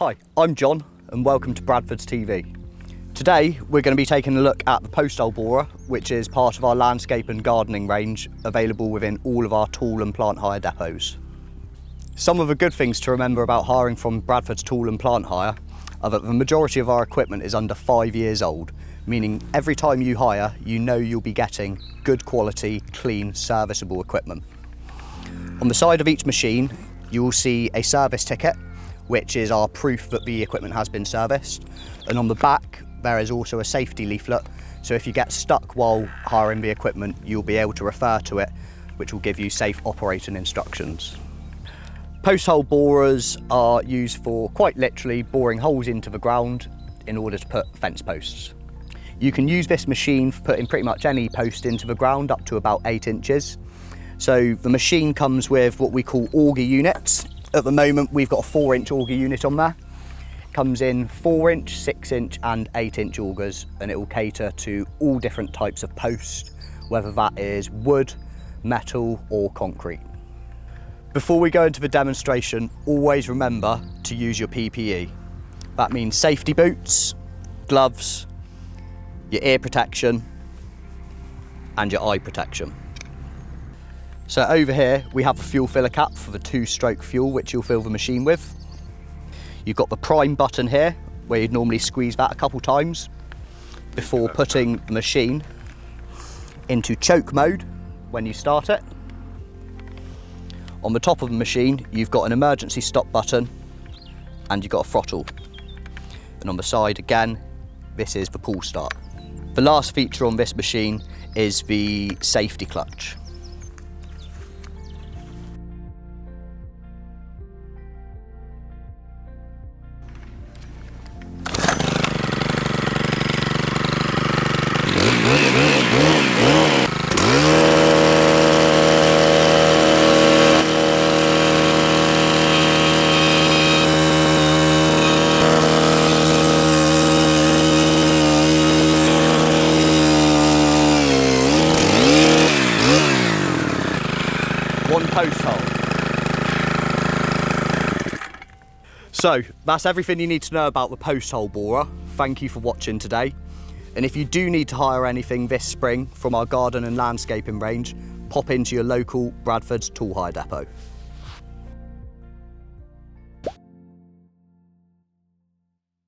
Hi, I'm John and welcome to Bradfords TV. Today we're going to be taking a look at the post hole borer, which is part of our landscape and gardening range available within all of our tool and plant hire depots. Some of the good things to remember about hiring from Bradfords Tool and Plant Hire are that the majority of our equipment is under 5 years old, meaning every time you hire, you know you'll be getting good quality, clean, serviceable equipment. On the side of each machine, you will see a service ticket, which is our proof that the equipment has been serviced. And on the back, there is also a safety leaflet. So if you get stuck while hiring the equipment, you'll be able to refer to it, which will give you safe operating instructions. Post hole borers are used for quite literally boring holes into the ground in order to put fence posts. You can use this machine for putting pretty much any post into the ground up to about 8 inches. So the machine comes with what we call auger units. At the moment, we've got a 4-inch auger unit on there. It comes in 4-inch, 6-inch and 8-inch augers, and it will cater to all different types of post, whether that is wood, metal or concrete. Before we go into the demonstration, always remember to use your PPE. That means safety boots, gloves, your ear protection and your eye protection. So over here we have the fuel filler cap for the 2-stroke fuel which you'll fill the machine with. You've got the prime button here where you'd normally squeeze that a couple times before putting the machine into choke mode when you start it. On the top of the machine you've got an emergency stop button and you've got a throttle. And on the side again, this is the pull start. The last feature on this machine is the safety clutch. One post hole. So that's everything you need to know about the post hole borer. Thank you for watching today. And if you do need to hire anything this spring from our garden and landscaping range, pop into your local Bradfords Tool Hire depot.